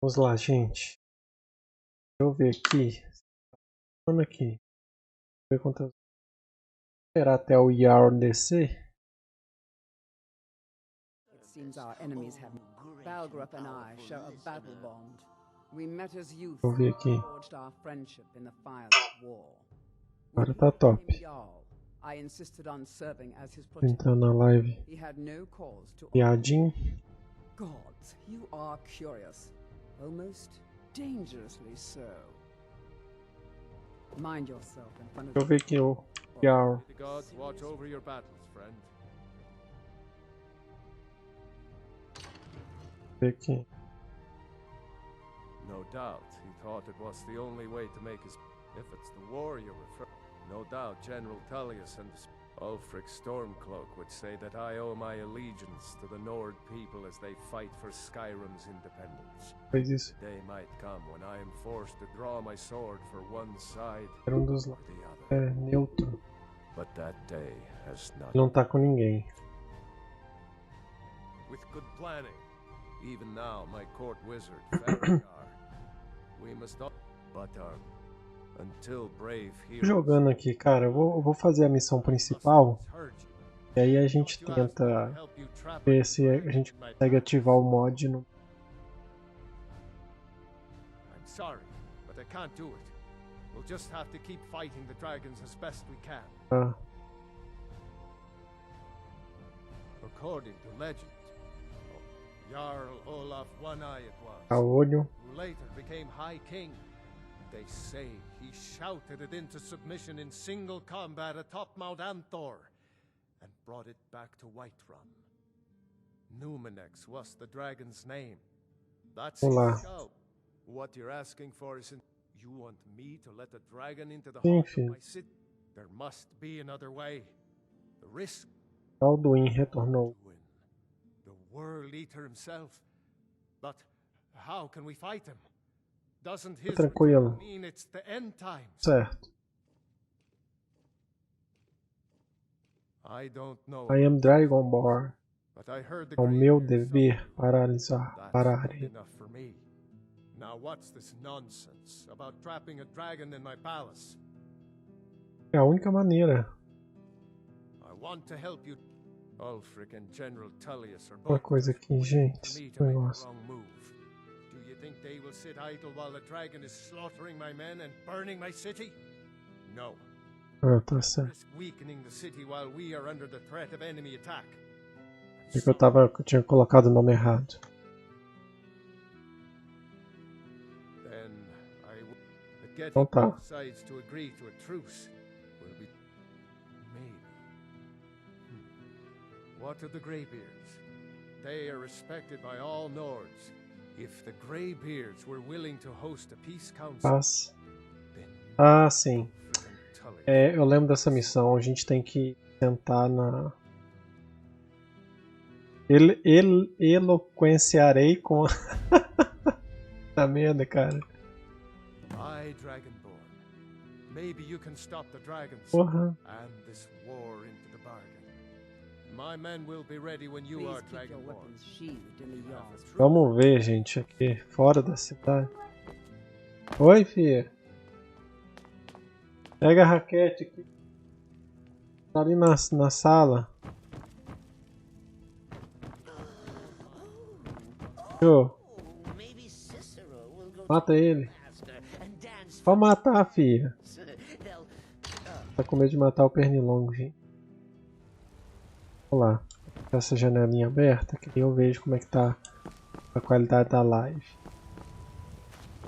Vamos lá, gente. Deixa eu ver aqui. Vamos aqui. Ver quantas. Esperar até o Yarn descer. It seems our enemies have. Balgrup and I share a battle bond. We met as youth, Vou ver aqui. forged our friendship in the fires of war. Agora tá top. I insisted on serving as his Vou entrar na live. He had no cause to. Piadinho. Gods, you are curious, almost dangerously so. Mind yourself in front of. Deixa eu ver aqui o Yarn. The gods watch over your battles, friend. Ver aqui. No doubt, he thought it was the only way to make his. If it's the war you refer. No doubt, General Tullius and Ulfric Stormcloak would say that I owe my allegiance to the Nord people as they fight for Skyrim's independence. Faz isso. The day might come when I am forced to draw my sword for one side Era dos or the other. É neutro. But that day has not. Não tá com ninguém. With good planning, even now my court wizard, Farragar, we must not. But until brave heroes. Jogando aqui, cara. Eu vou fazer a missão principal. E aí a gente tenta ver se a gente consegue ativar o mod no. I'm sorry, but I can't do it. We'll just have to keep fighting the dragons as best we can. Ah, According to legend, Jarl Olaf One-Eye it a was, olho. who later became High King. They say he shouted it into submission in single combat atop Mount Anthor and brought it back to Whiterun. Numenex was the dragon's name. That's Olá. so. What you're asking for is you want me to let a dragon into the Sim, heart of filho. my city? There must be another way. The risk Alduin retornou. to win. The World Eater himself. But how can we fight him? Doesn't his Tranquilo. return mean it's the end times? Certo. I don't know. I am Dragonborn. But I heard the É o meu Greybeard dever song. paralisar. That's Parar. good enough for me. Now what's this nonsense about trapping a dragon in my palace? É a única maneira. I want to help you. Ulfric and General Tullius are Uma both coisa aqui, waiting gente. for me Esse to make the negócio. wrong move. Do you think they will sit idle while the dragon is slaughtering my men and burning my city? No. Ah, tá certo. Risk weakening the city while we are under the threat of enemy attack. É que eu tinha colocado o nome errado. Then getting Então tá. both sides to agree to a truce will be maybe. What of the Greybeards? They are respected by all Nords. If the Greybeards were willing to host a peace council, Paz. then Ah, sim. Ulfric and Tullius. É, eu lembro dessa missão. A gente tem que tentar na. Eloquenciarei com a. Tá merda, cara. I, Dragonborn. Maybe you can stop the dragons Porra. and this war into the bargain. My men will be ready when you Please are keep your Dragonborn. weapons sheathed in the yard. Vamos ver, gente, aqui fora da cidade. Oi, filha. Pega a raquete aqui. Tá ali na sala. Ô, mata ele. Pode matar, filha. Tá com medo de matar o pernilongo, gente. Vamos lá. Essa janelinha aberta, que eu vejo como é que tá a qualidade da live.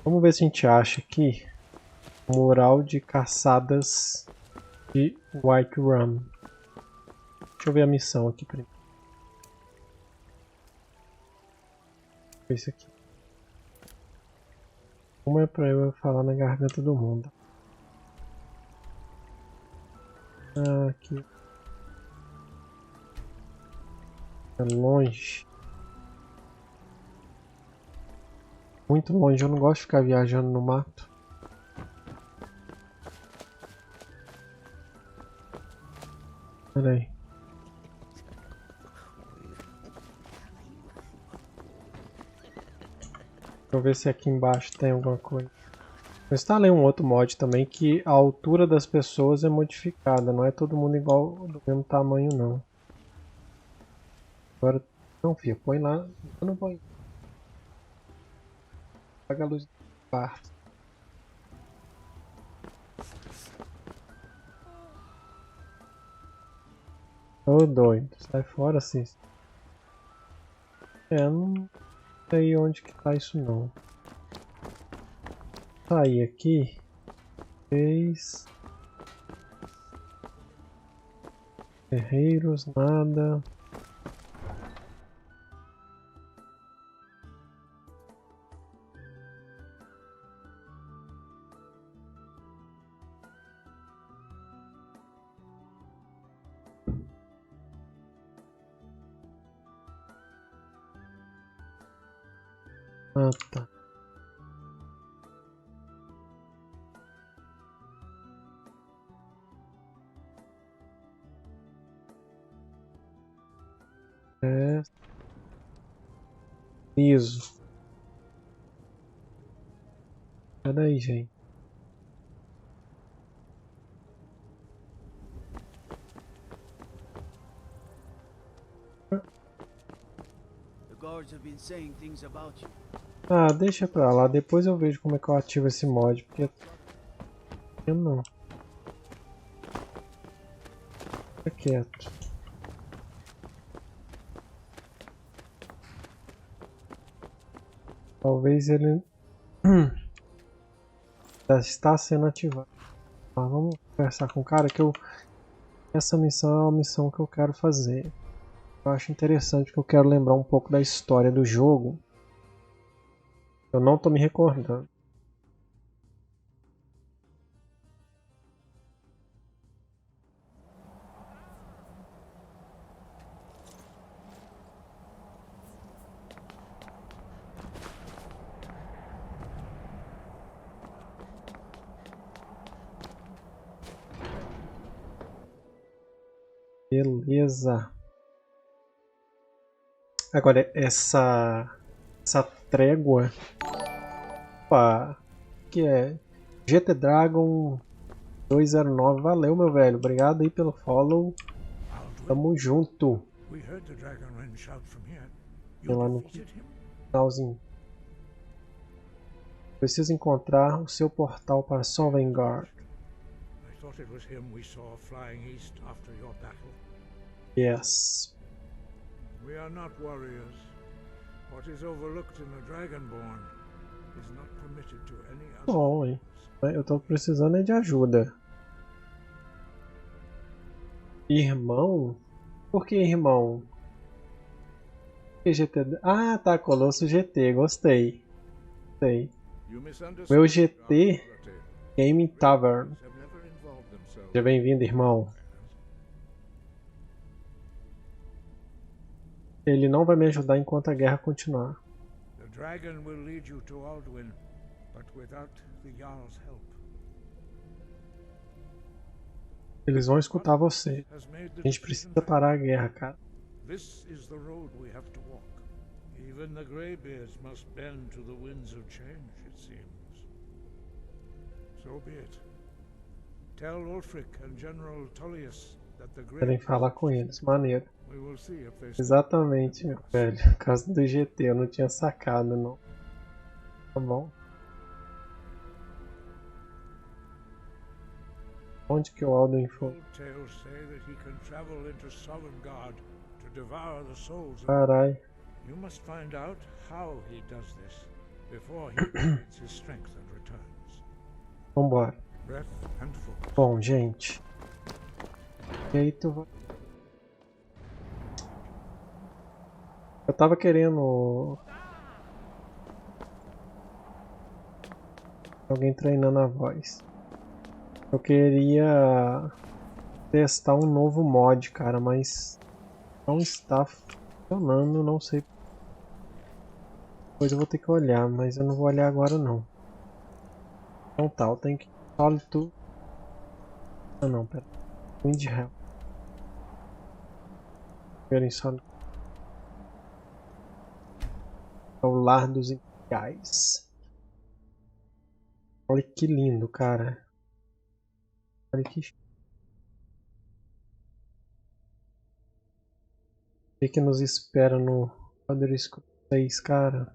Vamos ver se a gente acha aqui o mural de caçadas de Whiterun. Deixa eu ver a missão aqui primeiro. Esse aqui. Uma é pra eu falar na garganta do mundo. Ah, aqui. É longe. Muito longe, eu não gosto de ficar viajando no mato. Pera aí. Deixa eu ver se aqui embaixo tem alguma coisa. Eu instalei um outro mod também que a altura das pessoas é modificada. Não é todo mundo igual do mesmo tamanho não. Agora não, filho, põe lá. Eu não vou. Apaga a luz do quarto. Ô doido, sai fora assim. Não sei onde que tá isso não. Sair aqui. 3. Guerreiros, nada. Ah, tá. Liso. Pera aí, gente. Ah, deixa pra lá. Depois eu vejo como é que eu ativo esse mod. Porque eu não. Fica quieto. Talvez ele já está sendo ativado. Ah, vamos conversar com o cara que eu... Essa missão é uma missão que eu quero fazer. Eu acho interessante porque eu quero lembrar um pouco da história do jogo. Eu não tô me recordando. Beleza. Agora essa trégua. Opa, que é GT Dragon 209. Valeu, meu velho. Obrigado aí pelo follow. Tamo junto. Tem lá no finalzinho. Preciso encontrar o seu portal para Sovngarde. Yes. We are not warriors. What is overlooked in the Dragonborn is not permitted to any other. Bom, hein? Eu tô precisando de ajuda. Irmão? Por que irmão? Que GT? Ah, tá, Colosso GT, gostei. Gostei. Meu GT Gaming Tavern. Seja bem-vindo, irmão. Ele não vai me ajudar enquanto a guerra continuar. The dragon will lead you to Alduin, but without the Jarl's help. Eles vão escutar você. A gente precisa parar a guerra, cara. This is the road we have to walk. Even the Greybeards must bend to the winds of change, it seems. So be it. Tell Ulfric and General Tullius that the Querem falar com eles, maneiro. we will see if they Exatamente, meu velho. Por causa do GT, eu não tinha sacado, não. Tá bom. Onde que o Alduin foi? Old tales say that he can travel into Sovngarde to devour the souls of... Carai. You must find out how he does this before he gains his strength and returns. Vambora. Breath and focus. Bom, gente. Jeito. Eu tava querendo... Alguém treinando a voz. Eu queria testar um novo mod, cara, mas não está funcionando, não sei. Depois eu vou ter que olhar, mas eu não vou olhar agora não. Então tá, eu tenho que... Solitude... Ah não, pera. Wind Hell. Primeiro em Solitude. É o lar dos Imperiais. Imperiais. Olha que lindo, cara. Olha que... O que nos espera no Elder Scrolls 6, cara?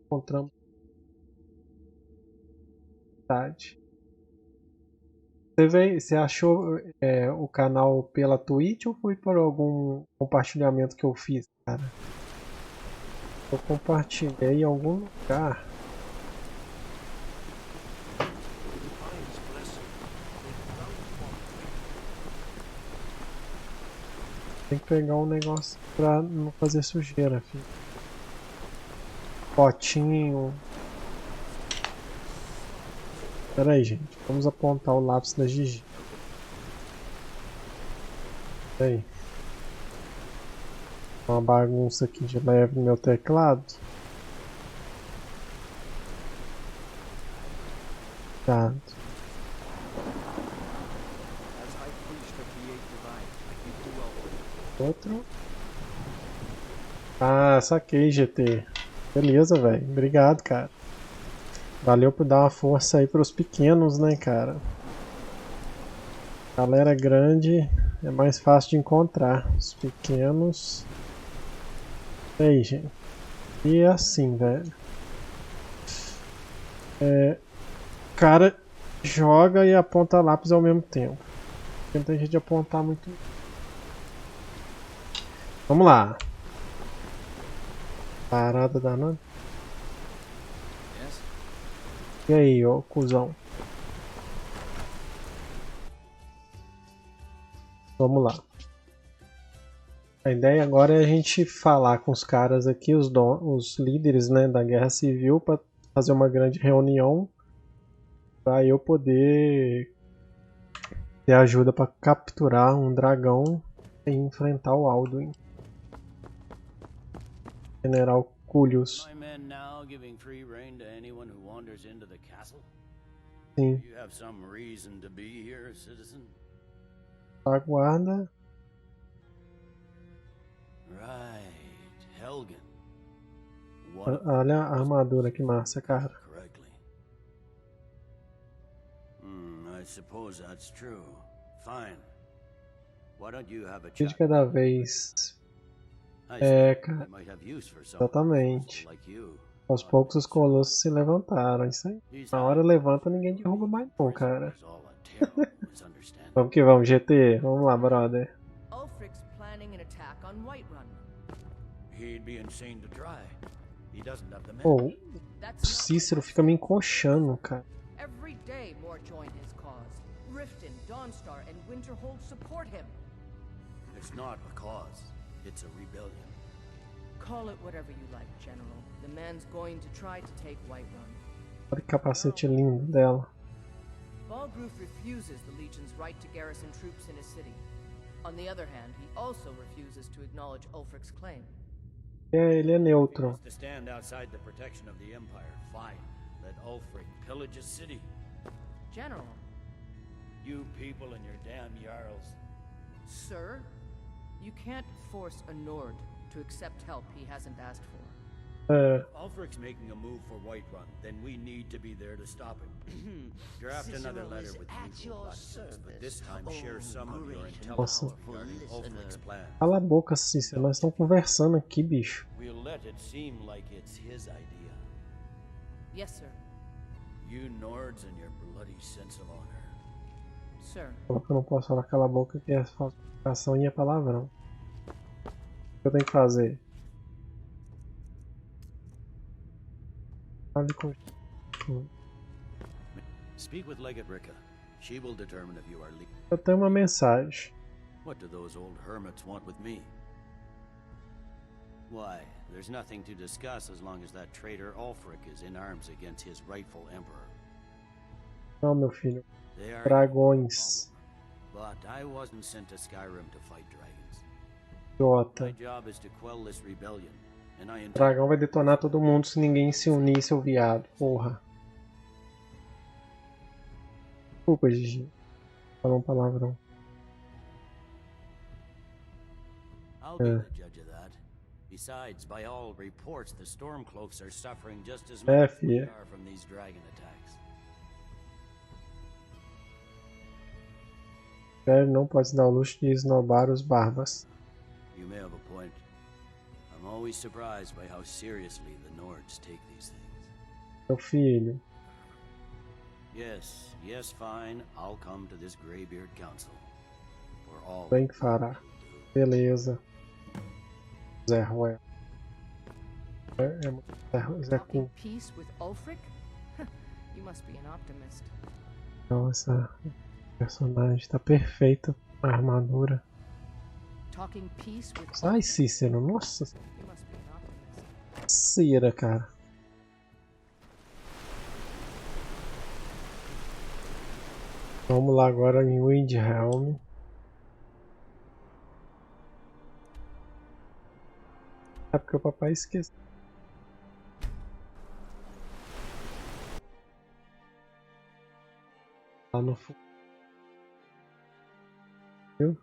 Encontramos cidade. Você achou o canal pela Twitch ou foi por algum compartilhamento que eu fiz, cara? Eu compartilhei em algum lugar. Tem que pegar um negócio pra não fazer sujeira, filho. Potinho. Pera aí, gente. Vamos apontar o lápis da Gigi. Pera aí. Uma bagunça aqui de leve no meu teclado. Tá. Outro. Ah, saquei, GT. Beleza, velho. Obrigado, cara. Valeu por dar uma força aí pros pequenos, né, cara? Galera grande é mais fácil de encontrar. Os pequenos... E aí, gente. E é assim, velho. O cara joga e aponta lápis ao mesmo tempo. Tenta a gente apontar muito... Vamos lá. Parada danada. E aí, ó, cuzão. Vamos lá. A ideia agora é a gente falar com os caras aqui, os líderes, né, da guerra civil, para fazer uma grande reunião para eu poder ter ajuda para capturar um dragão e enfrentar o Alduin. General Cullius. Sim. Aguarda. Olha a armadura, que massa, cara. De cada vez. Cara. Exatamente. Aos poucos os colossos se levantaram. Isso aí. Na hora levanta, ninguém derruba mais não, cara. Vamos que vamos, GT. Vamos lá, brother. Oh, o Cícero fica me encoxando, cara. Every day more join his cause. Riften, Dawnstar, and Winterhold support him. It's not a cause. It's a rebellion. Call it whatever you like, General. The man's going to try to take Whiterun. Olha que capacete lindo dela. Balgruf refuses the Legion's right to garrison troops in his city. On the other hand, he also refuses to acknowledge Ulfric's claim. Ele é neutro. To stand outside the protection of the Empire, fine. Let Ulfric pillage his city. General. You people and your damn Jarls. Sir, you can't force a Nord to accept help he hasn't asked for. If Ulfric's making a move for Whiterun, then we need to be there to stop him. Draft another letter with usual platforms, but this time share some of your intelligence regarding Ulfric's plan. Cala a boca, Cícero. Nós estamos conversando aqui, bicho. We'll let it seem like it's his idea. Yes, sir. You Nords and your bloody sense of honor. Sir. Falou que eu não posso falar cala a boca, que é falsificação e é palavrão. O que eu tenho que fazer? Speak with Legate Ricka. She will determine if you are legal. Eu tenho uma mensagem. What do those old hermits want with me? Why, there's nothing to discuss as long as that traitor Ulfric is in arms against his rightful emperor. Não, meu filho. Dragões. But I wasn't sent to Skyrim to fight dragons. Idiota. My job is to quell this rebellion. O dragão vai detonar todo mundo se ninguém se unir, seu viado. Porra. Desculpa, Gigi. Falou um palavrão. I'll be the judge of that. Besides, by all reports, the Stormcloaks are suffering just as much as we are from these dragon attacks. Império não pode se dar o luxo de esnobar os bárbaros. You may have a point. I'm always surprised by how seriously the Nords take these things. Meu filho. Yes, yes, fine. I'll come to this Greybeard Council. We're all Bem que fará. Beleza. Zé Ruel. Zé Cu. Peace with Ulfric? You must be an optimist. Nossa, o personagem tá perfeito. A armadura. Talking peace with Ai, Cícero, nossa. You must be an optimist. Cera, cara. Vamos lá agora em Windhelm. É porque o papai esqueceu. Lá no fundo. Viu?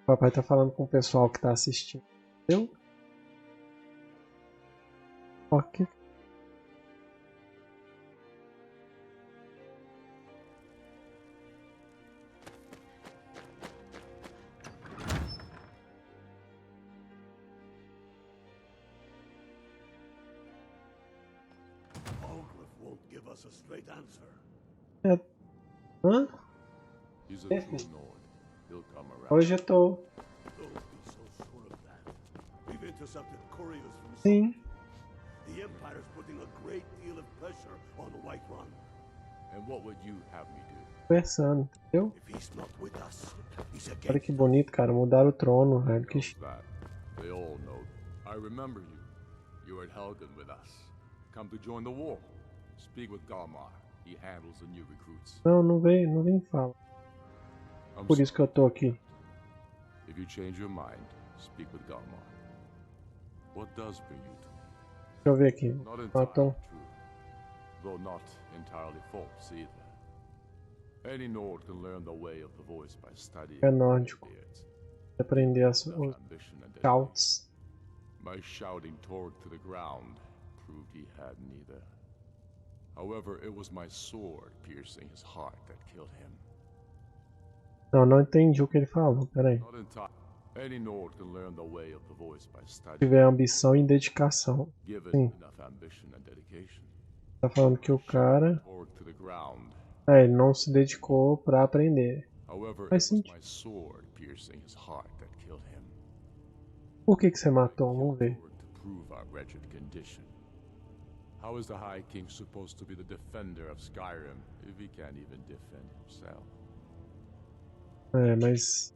O papai tá falando com o pessoal que tá assistindo. Viu? Ok. A straight answer. Hã? He's a true Nord. He'll come around. Hoje eu tô. Don't be so sure of that. We've intercepted couriers from Sim. The Empire's putting a great deal of pressure on the White Run. And what would you have me do? Conversando, entendeu? If he's not with us, he's Olha against que bonito, cara. Mudaram o trono, velho. Que That. They all know. I remember you. You were at Helgen with us. Come to join the war. Speak with Galmar. He handles the new recruits. Não vem fala. Por isso que eu tô aqui. If you change your mind, speak with Galmar. What does bring you to me? Deixa eu ver aqui. Not entirely Matou. true, though not entirely false either. Any Nord can learn the way of the voice by studying É nórdico. beards. Aprender os Ambition and scouts. My shouting Torg to the ground proved he had neither. However, it was my sword piercing his heart that killed him. Não entendi o que ele falou. Pera aí. Not entirely. Any Nord can learn the way of the voice by Se studying. tiver ambição e dedicação. Given Sim. enough ambition and dedication. Tá falando que o cara. Torg to the ground. Ele não se dedicou pra aprender. However, Faz it was sentido. my sword piercing his heart that killed him. Por que você matou? Vamos ver. Torg to prove our wretched condition. How is the High King supposed to be the defender of Skyrim if he can't even defend himself? É, mas.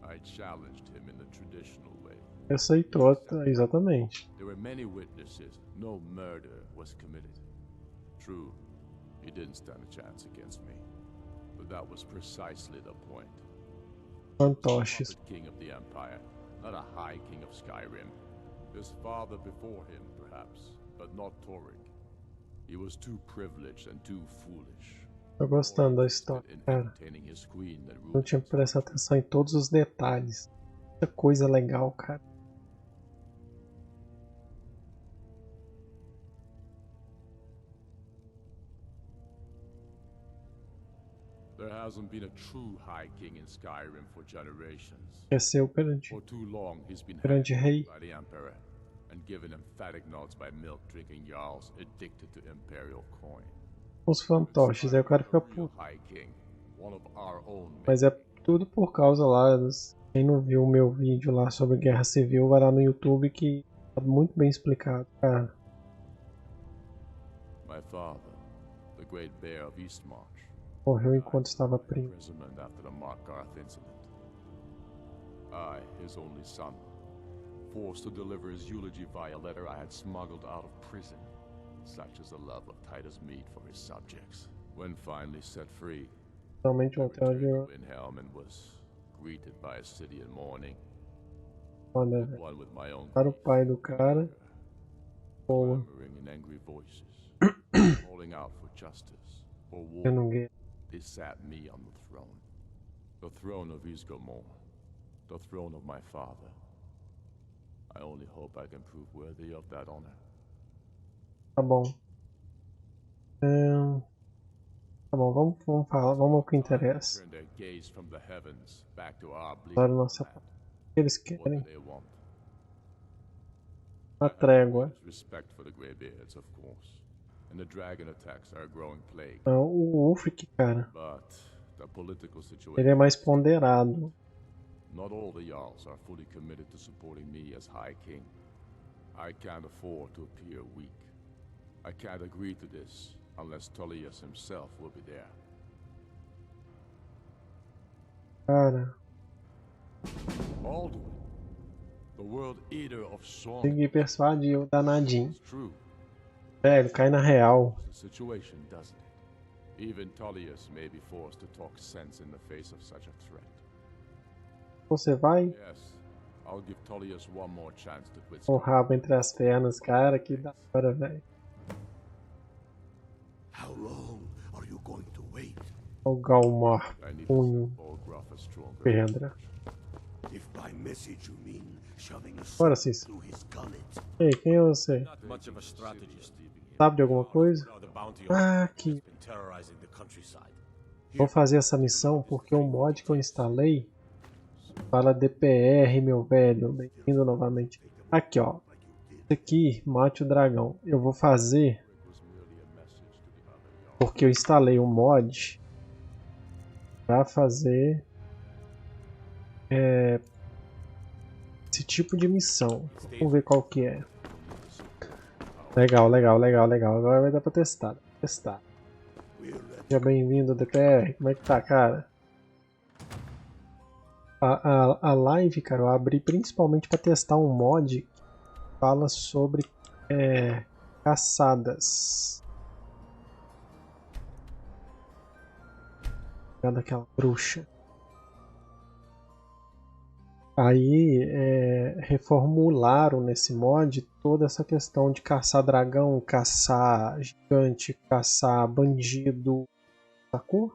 I challenged him in the traditional way. Aceitou, exatamente. There were many witnesses. No murder was committed. True, he didn't stand a chance against me. But that was precisely the point. Fantoches. Puppet king of the Empire, not a High King of Skyrim. His father before him, perhaps, but not Torg. He was too privileged and too foolish. Tô gostando da história, In cara. entertaining his queen that Não ruled tinha que prestar atenção em todos os detalhes. Muita coisa legal, cara. There hasn't been a true High King in Skyrim for generations. Esqueceu o grande, For too long, he's been grande rei. by the Emperor and given emphatic nods by milk-drinking Jarls addicted to Imperial coin. Os fantoches, aí o cara fica Real puto. High King, one of our own. Mas é tudo por causa lá. Quem não viu o meu vídeo lá sobre guerra civil, vai lá no YouTube que tá muito bem explicado, cara. My father, the great bear of Eastmarch, Morreu enquanto estava preso. imprisonment after the Markarth incident. I, his only son, forced to deliver his eulogy via letter I had smuggled out of prison. Such is the love of Titus meat for his subjects. When finally set free, Realmente I voltei onde returned eu. to Windhelm and was greeted by a city in mourning, Olha, but one with my own para o pai do cara. Boa. clamoring in angry voices. Calling out for justice, for Eu war. não ganhei. They sat me on the throne of Isgomor, the throne of my father. I only hope I can prove worthy of that honor. Tá bom. Tá bom, vamos falar, vamos ao que interessa. Turn their gaze from the heavens back to our bleak Agora nossa land. parte. O que eles What do querem? they want? Uma trégua. Respect for the Greybeards, of course. And the dragon attacks are a growing plague. Não, o Ulfric, cara, But the political ele situation. é mais ponderado. Not all the Jarls are fully committed to supporting me as High King. I can't afford to appear weak. I can't agree to this unless Tullius himself will be there. Cara, Alduin, the world eater of song. consegui persuadir o danadinho. It's true. Velho, cai na real. The situation, doesn't it? Even Tullius may be forced to talk sense in the face of such a threat. Você vai? Yes, I'll give Tullius one more chance to quit. O rabo entre as pernas, cara, que da hora, velho. How long are you going to wait? O Galmor, I need punho, to Olgraf a stronger. pedra. If by message you mean shoving a Bora, sword Cícero. through his gullet, Ei, quem é você? Not much of a strategist. Sabe de alguma coisa? Now the bounty Ah, hunter aqui. has been terrorizing the countryside. Vou fazer essa missão porque o mod que eu instalei fala DPR, meu velho. Bem-vindo novamente. Aqui, ó. Esse aqui, mate o dragão. Eu vou fazer porque eu instalei um mod para fazer esse tipo de missão. Vamos ver qual que é. Legal, legal, legal, legal. Agora vai dar pra testar. Testar. Seja bem-vindo, DPR. Como é que tá, cara? A live, cara, eu abri principalmente para testar um mod que fala sobre caçadas. Daquela bruxa. Aí reformularam nesse mod toda essa questão de caçar dragão, caçar gigante, caçar bandido, sacou?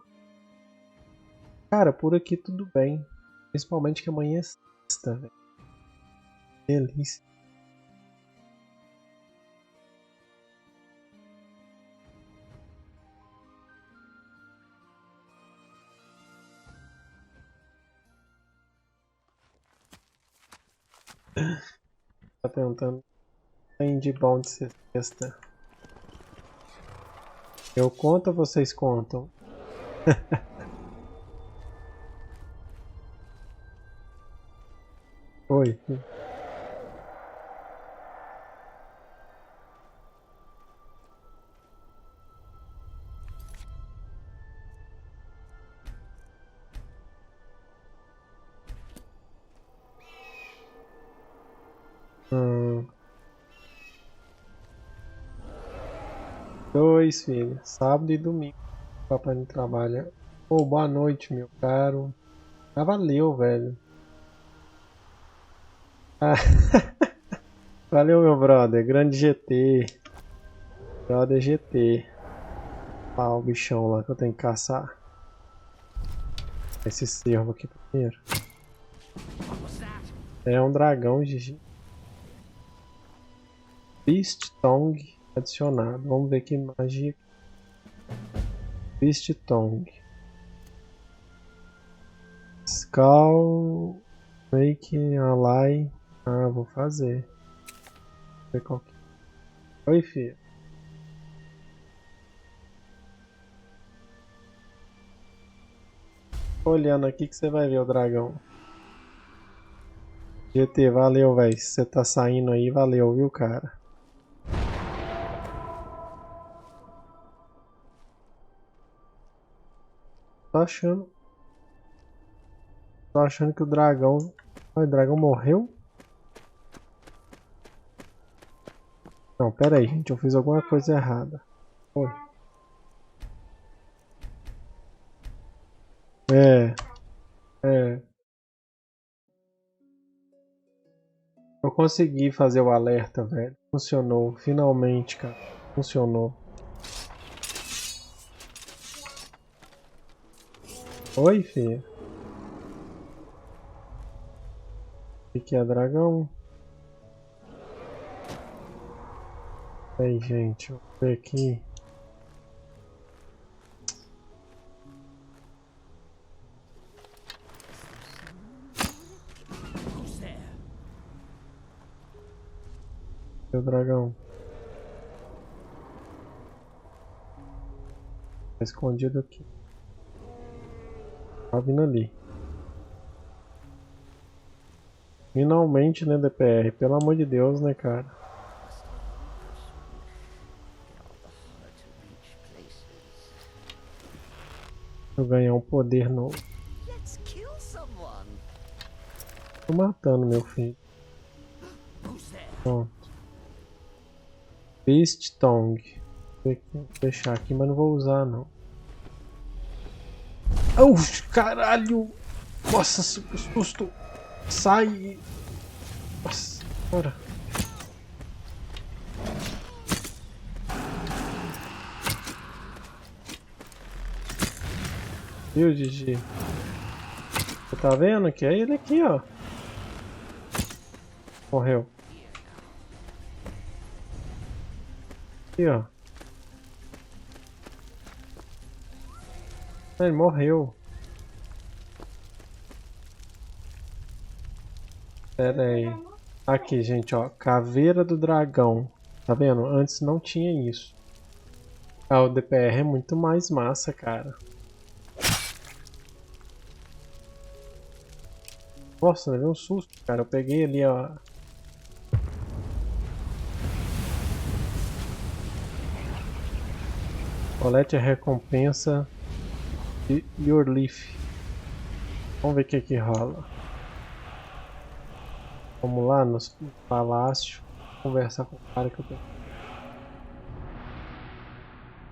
Cara, por aqui tudo bem. Principalmente que amanhã é sexta, velho. Delícia. Tá perguntando o que tem de bom de sexta. Eu conto ou vocês contam? Oi. Dois, filhos. Sábado e domingo. O papai não trabalha. Ô, boa noite, meu caro. Ah, valeu, velho. Ah. Valeu, meu brother. Grande GT. Brother GT. Ah, o bichão lá que eu tenho que caçar. Esse cervo aqui primeiro. É um dragão, Gigi. Beast Tongue adicionado. Vamos ver que magia. Beast Tongue. Skull. Make ally. Ah, vou fazer. Vou ver qual que... Oi, filho. Olhando aqui que você vai ver o dragão. GT, valeu, velho. Se você tá saindo aí, valeu, viu, cara? Tô achando que o dragão... Ah, o dragão morreu? Não, pera aí, gente. Eu fiz alguma coisa errada. Foi. Eu consegui fazer o alerta, velho. Funcionou. Finalmente, cara. Funcionou. Oi, filha. O que é dragão? Aí, gente, vou ver aqui. O dragão. Tá escondido aqui. Tá vindo ali. Finalmente, né, DPR? Pelo amor de Deus, né, cara? Eu ganhar um poder novo. Tô matando meu filho. Pronto. Beast Tongue. Vou deixar aqui, mas não vou usar não. Oh, caralho! Nossa, susto! Sai! Nossa, bora! Viu, Gigi? Você tá vendo que é ele aqui, ó. Morreu. Aqui, ó. Ele morreu. Pera aí. Aqui, gente, ó. Caveira do dragão. Tá vendo? Antes não tinha isso. Ah, o DPR é muito mais massa, cara. Nossa, levei um susto, cara. Eu peguei ali, ó. Colete a recompensa de Your Leaf. Vamos ver o que rola. Vamos lá no palácio. Conversar com o cara que eu tenho.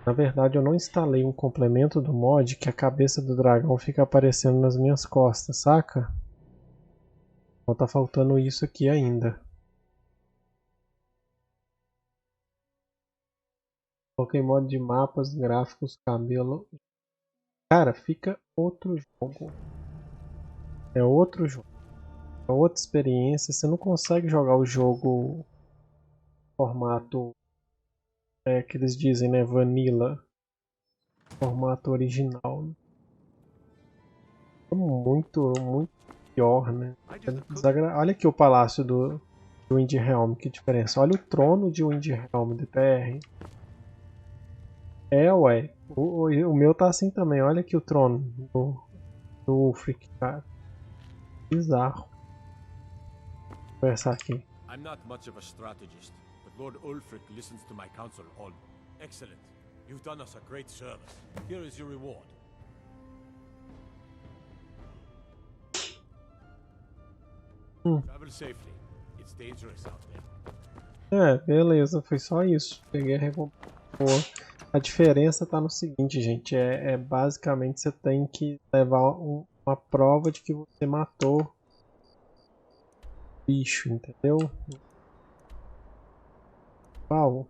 Na verdade, eu não instalei um complemento do mod que a cabeça do dragão fica aparecendo nas minhas costas, saca? Então tá faltando isso aqui ainda. Coloquei modo de mapas, gráficos, cabelo. Cara, fica outro jogo. É outro jogo. É outra experiência. Você não consegue jogar o jogo formato que eles dizem, né? Vanilla. Formato original. É muito pior, né? Olha aqui o palácio do Windhelm, que diferença. Olha o trono de Windhelm DPR. É, ué. O meu tá assim também. Olha aqui o trono do Ulfric, cara. Bizarro. Vou conversar aqui. I'm not much of a strategist, but Lord Ulfric listens to my counsel all. Excellent. You've done us a great service. Here is your reward. Travel safely. It's dangerous out there. Beleza, foi só isso. Peguei a recompensa. A diferença tá no seguinte, gente. Basicamente você tem que levar uma prova de que você matou bicho, entendeu? Qual?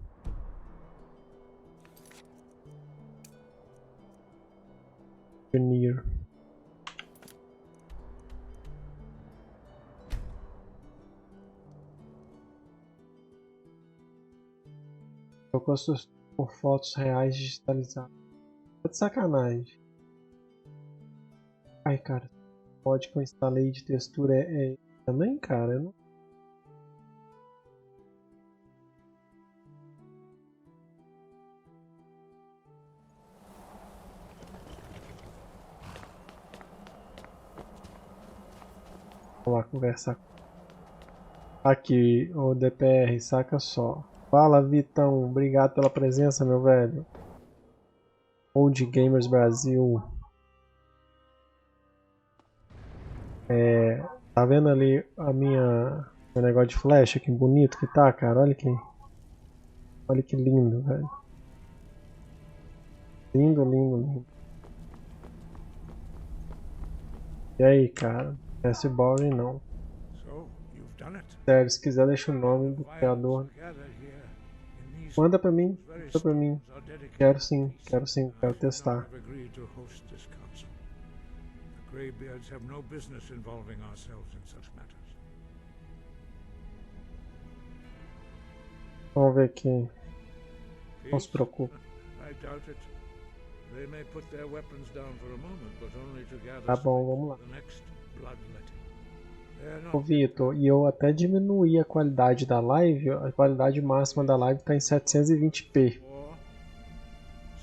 Veneer. Trocou suas por fotos reais digitalizadas. Tá de sacanagem. Ai, cara. O mod que eu instalei de textura também, cara. Eu não... Vamos lá conversar. Aqui, o DPR, saca só. Fala, Vitão. Obrigado pela presença, meu velho. Old Gamers Brasil. Tá vendo ali meu negócio de flecha? Que bonito que tá, cara. Olha que lindo, velho. Lindo, lindo, lindo. E aí, cara? Esse boring não. Sério, se quiser deixa o nome do criador. Manda pra mim, manda pra mim. Quero sim, quero testar. Greybeards have no business involving ourselves in such matters. Vamos ver aqui. Não se preocupe. I doubt it. They may put their weapons down for a moment, but only to gather Tá bom, strength vamos lá. for the next bloodletting. They're Ô not Vitor, e eu até diminuí a qualidade da live, a qualidade máxima da live está em 720p. war.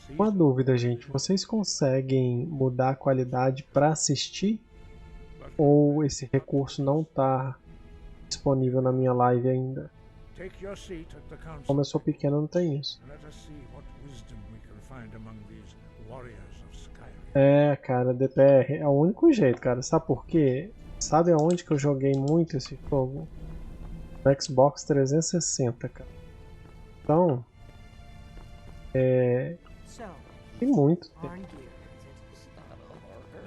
Uma dúvida, gente, vocês conseguem mudar a qualidade para assistir? Ou esse recurso não está disponível na minha live ainda? Take your seat at the council. Como eu sou pequeno, não tem isso. Let us see what wisdom we can find among these warriors of Skyrim. É, cara, DPR é o único jeito, cara. Sabe por quê? Sabe aonde que eu joguei muito esse jogo? No Xbox 360, cara. Então, tem muito tempo.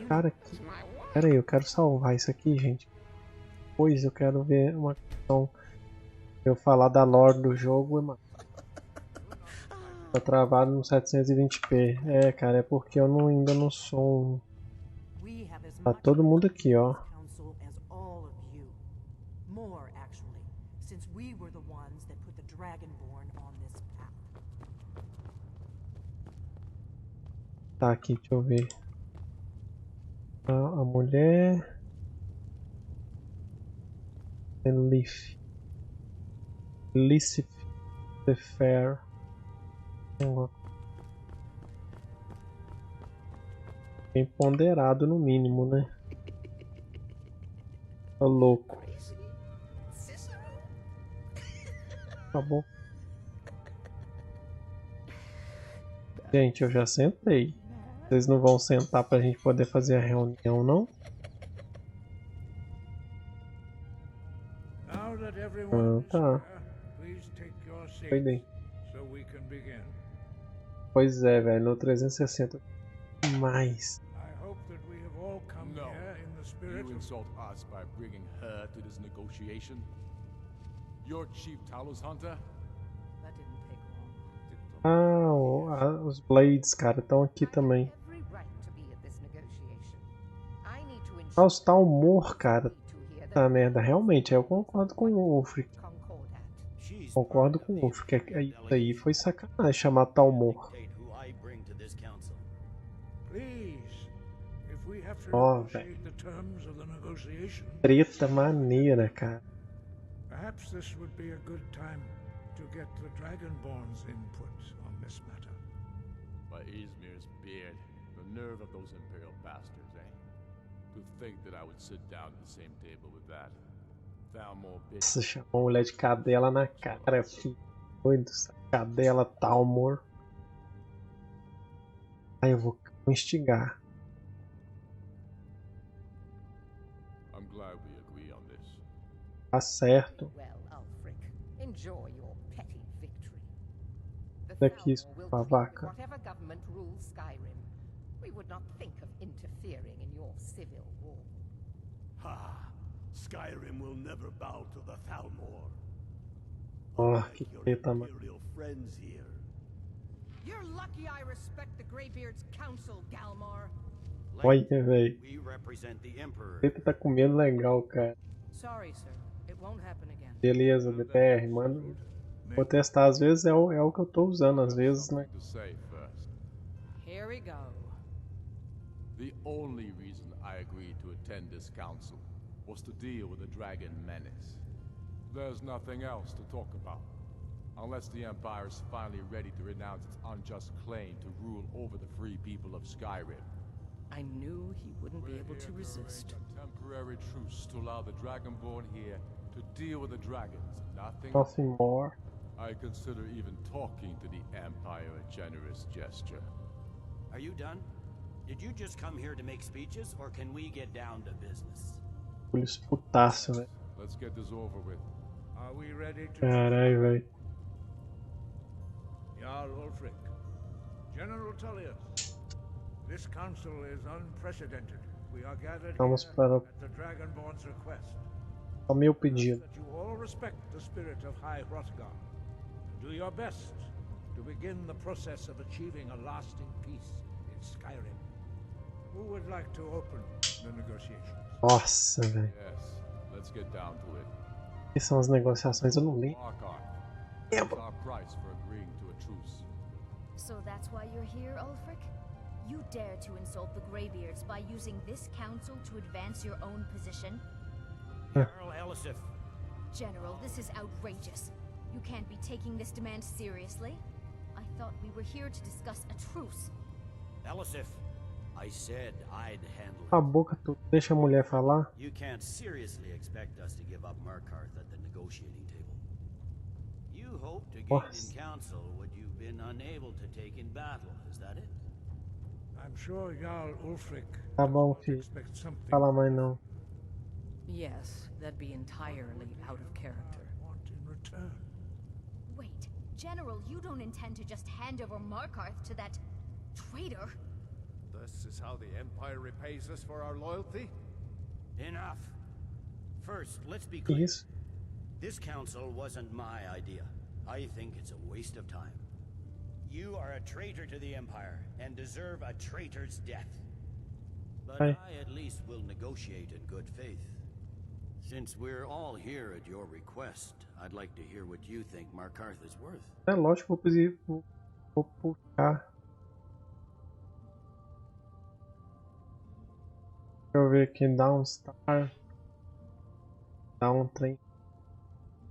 Cara, pera aí, eu quero salvar isso aqui, gente. Depois eu quero ver uma questão. Eu falar da lore do jogo, mano. Tá travado no 720p. É, cara, é porque eu ainda não sou um... Tá todo mundo aqui, ó. Tá aqui, deixa eu ver. A mulher... Illicit the Fair. Bem ponderado no mínimo, né? Tá louco. Tá bom. Gente, eu já sentei. Vocês não vão sentar pra gente poder fazer a reunião, não? Tá. Foi bem. Pois é, velho, no 360 mais. No. You insult us by bringing her to this negotiation? Your chief Talos hunter? That didn't take long. Os Blades, cara, estão aqui também. Every right to be at this negotiation. I need to ensure Os Thalmor, cara. Tá merda, realmente, eu concordo com o Ulfric. concordat. Concordo com o Ulfric. Isso aí foi sacanagem chamar Thalmor. Ó, velho. Treta maneira, cara. Perhaps this would be a good time to get the Dragonborn's input on this matter. By Ysmir's beard, the nerve of those Imperial bastards, eh? To think that I would sit down at the same table with that thalmor bitch. Nossa, chamou a mulher de cadela na cara, filho. Doido, essa cadela Thalmor. Aí eu vou instigar. I'm glad we agree on this. Tá certo. Well, Ulfric, enjoy your petty victory. The Daqui, Thalmor will sua treat vaca. whatever government rules Skyrim. We would not think of interfering in your civil war. Ha! Skyrim will never bow to the Thalmor. Ó, Unlike que your treta, mano. Imperial friends here. You're lucky I respect the Greybeard's counsel, Galmar. Olha, velho. We represent the Emperor. Treta tá comendo legal, cara. Sorry, sir. It won't happen again. Beleza, DPR, mano. Vou testar, às vezes é o que eu tô usando, às vezes, né? To say first, Here we go. the only reason I agreed to attend this council was to deal with the dragon menace. There's nothing else to talk about. Unless the Empire is finally ready to renounce its unjust claim to rule over the free people of Skyrim. I knew he wouldn't be able to resist. A temporary truce to allow the Dragonborn here to deal with the dragons. Nothing more. I consider even talking to the Empire a generous gesture. Are you done? Did you just come here to make speeches, or can we get down to business? Eles putaço, velho. Let's get this over with. Are we ready to... Caralho, velho. Jarl Ulfric. General Tullius. This council is unprecedented. We are gathered Vamos here para at the Dragonborn's request. o meu pedido. That you all respect the spirit of High Hrothgar. Do your best to begin the process of achieving a lasting peace in Skyrim. Who would like to open the negotiations? Nossa, velho. Yes, let's get down to it. O que são as negociações? Eu não li. Markarth, what's our price for agreeing to a truce? So that's why you're here, Ulfric? You dare to insult the Greybeards by using this council to advance your own position? Jarl Elisif. General, this is outrageous. You can't be taking this demand seriously. I thought we were here to discuss a truce. Elisif, I said I'd handle A it. boca, tu deixa a mulher falar. You can't seriously expect us to give up Markarth at the negotiating table. You hoped to gain in council what you've been unable to take in battle, is that it? I'm sure Jarl Ulfric Tá bom, filho. expects something Fala mais não. Yes, that'd be entirely out of character. I want in return. Wait, General, you don't intend to just hand over Markarth to that traitor? This is how the Empire repays us for our loyalty? Enough. First, let's be clear. Isso. This council wasn't my idea. I think it's a waste of time. You are a traitor to the Empire and deserve a traitor's death. But Aye. I at least will negotiate in good faith. Since we're all here at your request, I'd like to hear what you think Markarth is worth. É lógico que vou puxar. Deixa eu ver aqui. Dá um star. Dá um trem.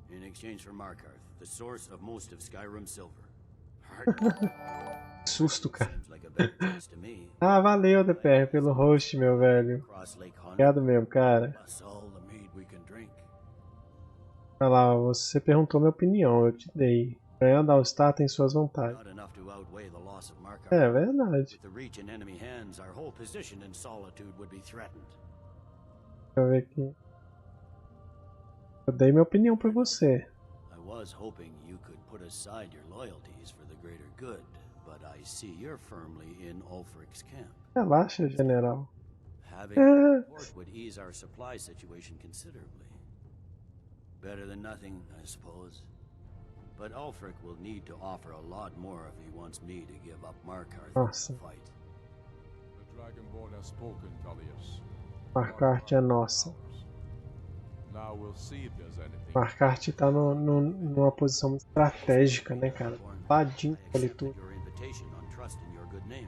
In exchange for Markarth, the source of most of Skyrim's silver. Que susto, cara. Seems like a better choice to me. Ah, valeu, DPR, pelo host, meu velho. Cross Lake Hunt, Obrigado mesmo, cara. plus all the mead we can drink. Olha lá, você perguntou minha opinião, eu te dei. Ganhar da All-Star tem suas vantagens. Not enough to outweigh the loss of Markarth. É verdade. With the reach in enemy hands, our whole position in Solitude would be threatened. Deixa eu ver aqui. Eu dei minha opinião pra você. I was hoping you could put aside your loyalties for the greater good, but I see you're firmly in Ulfric's camp. Relaxa, general. Having a support would ease our supply situation considerably. Better than nothing, I suppose. But Ulfric will need to offer a lot more if he wants me to give up Markarth in Nossa. the fight. The Dragonborn has spoken, Talius. Markarth é nossa. Now we'll see if there's anything. Markarth tá numa posição estratégica, né, cara? Ladinho I ali accepted tudo. your invitation on trust in your good name.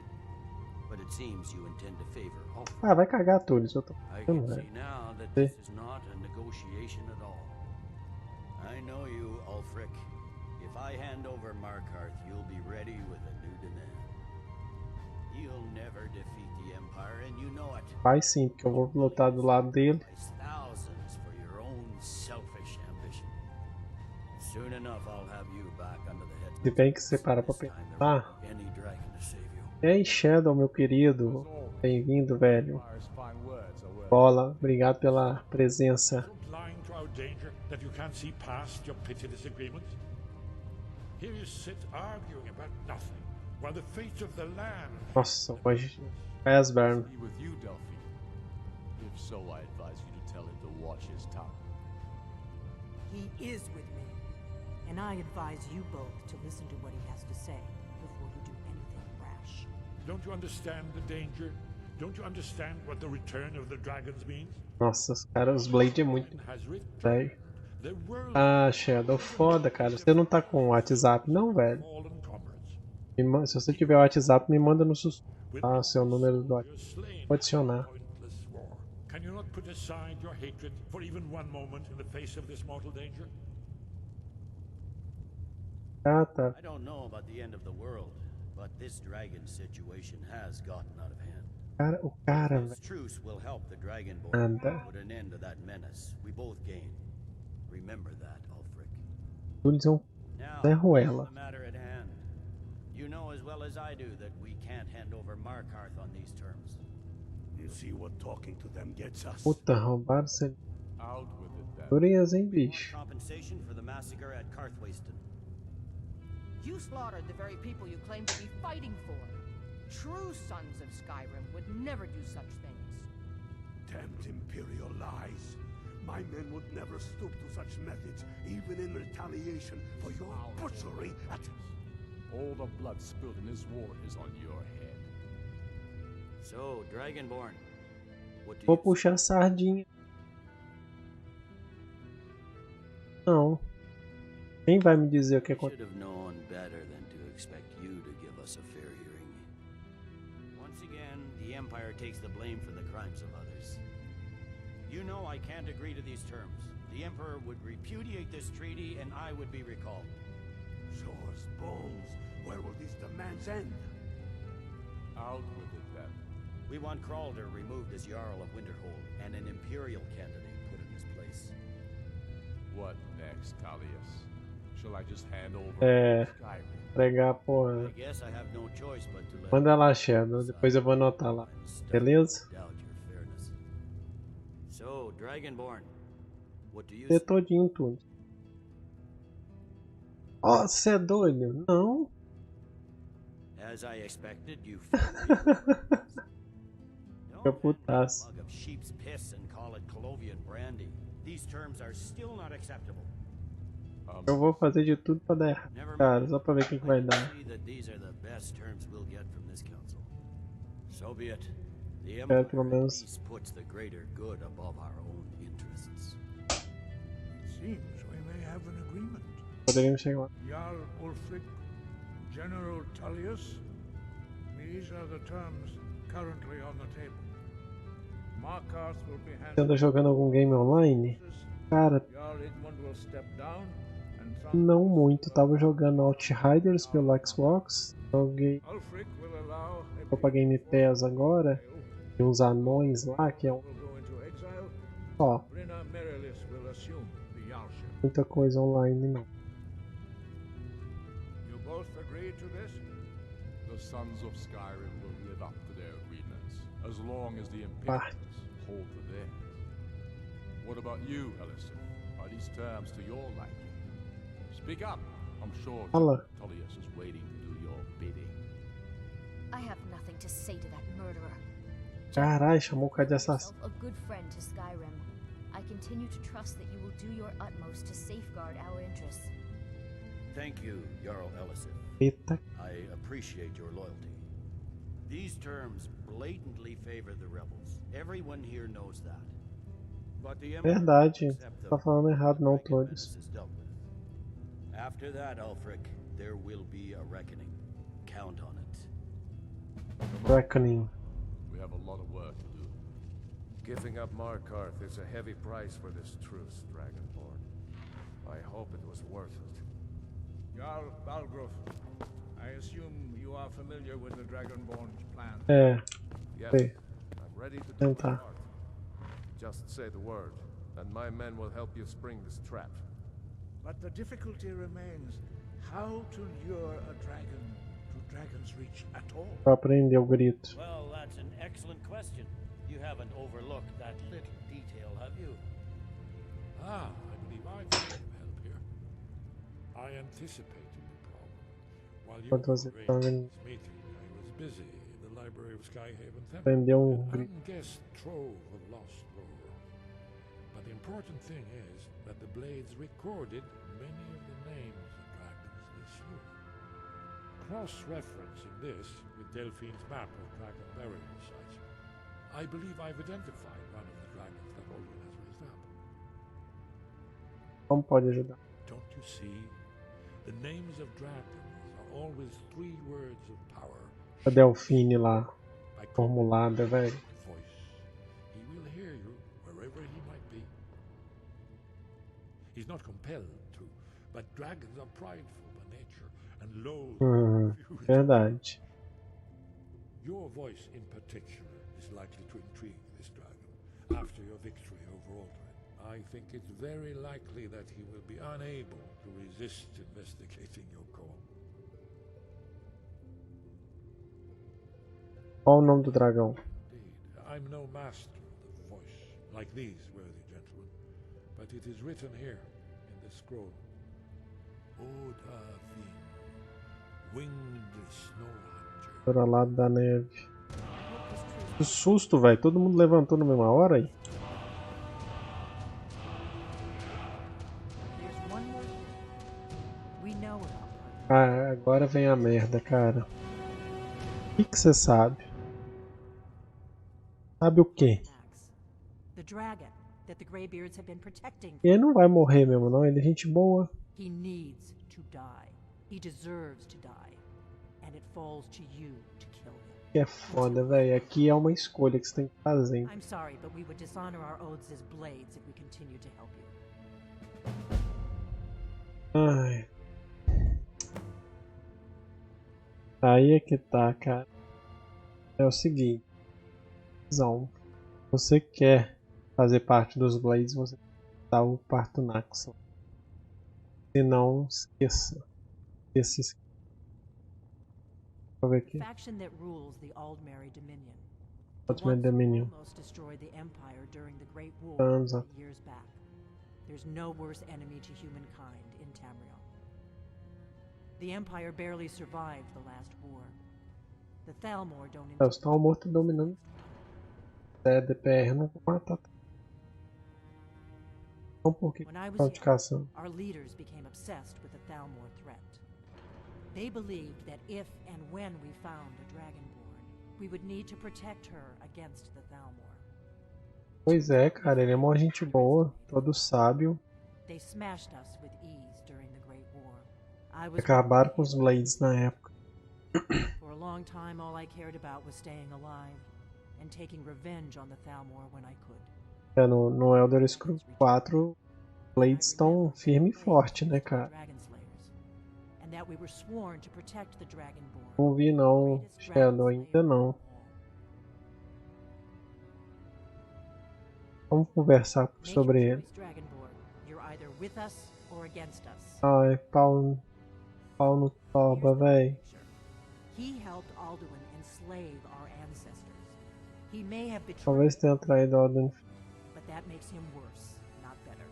But it seems you intend to favor Ulfric. Ah, vai cagar tudo, isso eu tô I falando, can velho. see now that this is not a negotiation at all. I know you, Ulfric. If I hand over Markarth, you'll be ready with a new demand. You'll never defeat the Empire, and you know it. Vai sim, porque eu vou lutar do lado dele. Sacrifice thousands for your own selfish ambition. Soon enough, I'll have you back under the head. Se bem que você para pra This time there pensar. won't be any dragon to save you. E aí, Shadow, meu querido. Bem-vindo, velho. Empire's fine words are worth. Bola, obrigado pela presença. So blind to our danger that you can't see past your petty disagreements? Here you sit arguing about nothing, while the fate of the land... Nossa, hoje. Asburn. Be with you, Delphi. If so, I advise you to tell him to watch his tongue. He is with me, and I advise you both to listen to what he has to say before you do anything rash. Don't you understand the danger? Don't you understand what the return of the dragons means? Nossa, os caras, os Blade é muito Has written velho. the world Ah, Shadow, foda, cara. Você não tá com o WhatsApp, não, velho? fallen comrades. Se você tiver o WhatsApp, me manda no With Ah, seu número do your WhatsApp. slain Vou adicionar. pointless war. Can you not put aside your hatred for even one moment in the face of this mortal danger? Ah, tá. I don't know about the end of the world, but this dragon situation has gotten out of hand. O cara, This velho. truce will help the Dragonborn Anda. put an end to that menace. We both gain. Remember that, Ulfric. Eles são Now, Zé Ruela. the matter at hand. You know as well as I do that we can't hand over Markarth on these terms. You see what talking to them gets us. Puta, roubaram você. Out with it then. Dureza, hein, Want bicho. compensation for the massacre at Karthwasten. You slaughtered the very people you claim to be fighting for. True sons of Skyrim would never do such things. Damned Imperial lies. My men would never stoop to such methods, even in retaliation for your butchery at... All the blood spilled in this war is on your head. So, Dragonborn, what do Vou you puxar a sardinha. Não. Quem vai me dizer o que should aconteceu? have known better than to expect you to give us a fair hearing. Once again, the Empire takes the blame for the crimes of others. You know I can't agree to these terms. The Emperor would repudiate this treaty and I would be recalled. Show us bones. Where will these demands end? Out with it then. We want Kralder removed as Jarl of Winterhold and an Imperial candidate put in his place. What next, Talius? Shall I just hand over Skyrim? Pregar, porra. I guess I have no choice but to let Manda lá, Shadow. Depois eu vou anotar lá. Beleza? doubt your fairness. So, Dragonborn, what do you Ter todinho tudo. Ó, você é doido? Não. As I expected, you Fica putaço. mug of sheep's piss and call it Colovian brandy. These terms are still not acceptable. Eu vou fazer de tudo pra dar errado. Never Cara, mind. só pra ver o que vai I can dar. see that these are the best terms we'll get from this council. So be it. The É, Empire pelo at menos. least puts the greater good above our own interests. It seems we may have an agreement. Poderíamos chegar lá. Jarl Ulfric, General Tullius. These are the terms currently on the table. Markarth will be Você handed. anda jogando algum game online? Cara, Jarl Edmund will step down and não muito. Tava jogando Outriders pelo Xbox. Joguei. Ulfric will allow Tô pra Game Pass agora. Tem uns anões lá que é will go into exile. só. Brina Merilis will assume the Jarlship. Muita coisa online não. You both agree to this? The sons of Skyrim will live up to their agreements, as long as the Parte. Imperials hold to theirs. What about you, Ellison? Are these terms to your liking? Speak up. I'm sure Fala. Tullius is waiting to do your bidding. I have nothing to say to that murderer. Caralho, chamou o cara de assassino. Yourself a good friend to Skyrim. I continue to trust that you will do your utmost to safeguard our interests. Thank you, Jarl Ellison. Eita. I appreciate your loyalty. These terms blatantly favor the rebels. Everyone here knows that. But the Empire Verdade. will accept Tá them falando errado não, when todos. Dragon is dealt with. After that, Ulfric, there will be a reckoning. Count on it. Reckoning. We have a lot of work to do. Giving up Markarth is a heavy price for this truce, Dragonborn. I hope it was worth it. Jarl Balgruf, I assume you are familiar with the Dragonborn's plan. É. Yes, Sei. I'm ready to do Então my tá. part. Just say the word, and my men will help you spring this trap. But the difficulty remains how to lure a dragon to Dragon's Reach at all. Pra aprender o grito. Well, that's an excellent question. You haven't overlooked that little detail, have you? Ah, I believe I can help here. I anticipated the problem. While you Quando were você arranging this meeting, I was busy in the library of Skyhaven Temple. aprendeu o An grito. unguessed trove of lost lore. But the important thing is that the blades recorded many of the names of dragons they slew. Cross-referencing this with Delphine's map of dragon burial sites, I believe I've identified one of the dragons that Olin has raised up. Como pode ajudar? Don't you see? The names of dragons are always 3 words of power. A Delfine lá. By Formulada, velho. his voice, he will hear you wherever he might be. He's not compelled to, but dragons are prideful by nature and loathe confusion. Verdade. Your voice in particular is likely to intrigue this dragon after your victory over Aldrin. I think it's very likely that he will be unable to resist investigating your call. Qual o nome do dragão? Indeed, I'm no master of the voice, like these worthy gentlemen, but it is written here in the scroll. Odavin, winged snow hunter. Para o lado da neve. Que susto, velho. Todo mundo levantou na mesma hora aí. There's one more. We know about Ah, agora vem a merda, cara. O que você sabe? Sabe o quê? The dragon that the Greybeards have been protecting. Ele não vai morrer mesmo, não. Ele é gente boa. He needs to die. He deserves to die. And it falls to you to kill him. Que é foda, velho. Aqui é uma escolha que você tem que fazer. I'm sorry, but we would dishonor our oaths as blades if we continue to help you. Ai. Aí é que tá, cara. É o seguinte. Você quer fazer parte dos Blades, você tem que dar o parto Naxxon. Se não, esqueça. Deixa eu ver aqui. Faction that rules the Aldmeri Dominion. Aldmeri Dominion. Almost destroyed the Empire during the Great War Anos. years back. There's no worse enemy to humankind in Tamriel. The Empire barely survived the last war. The Thalmor don't. Os thalmor tá dominando. DPR não vou matar. Não porque de caça. Our leaders became obsessed with the Thalmor threat. They believed that if and when we found a Dragonborn, we would need to protect her against the Thalmor. Pois é, cara, ele é uma gente boa, todo sábio. They smashed us with ease during the Great War. Acabaram com os Blades na época. For a long time, all I cared about was staying alive and taking revenge on the Thalmor when I could. É, no Elder Scrolls 4, Blades estão firme e forte, né, cara? Não vi não, Shadow, ainda não. Vamos conversar sobre ele. Ai, pau no toba, véi. Talvez tenha traído Alduin. That makes him worse, not better.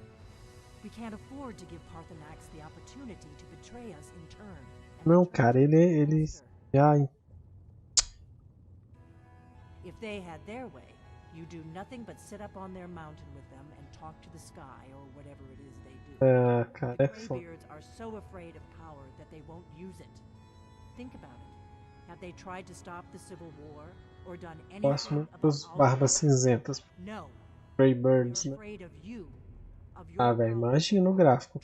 We can't afford to give Parthenax the opportunity to betray us in turn. Não, cara, ele já. If they had their way, you do nothing but sit up on their mountain with them and talk to the sky or whatever it is they do. É, cara, é foda. The Greybeards are so afraid of power that they won't use it. Think about it. Have they tried to stop the Civil War or done anything? Gosto muito dos Barbas Cinzentas. No. Greybirds, né? Ah, velho, imagina o gráfico.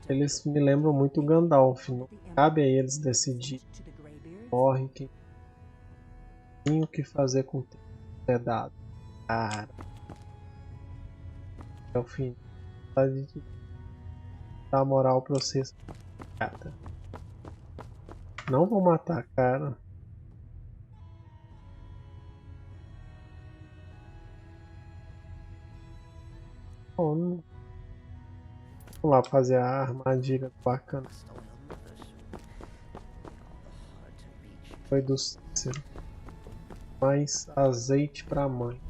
Eles me lembram muito o Gandalf. Não cabe a eles decidir. Morre quem tem o que fazer com o tempo é dado. Cara. É o fim. Dá moral pra vocês. Não vou matar, cara. Bom, vamos lá fazer a armadilha bacana. Foi do Cícero. Mais azeite pra mãe.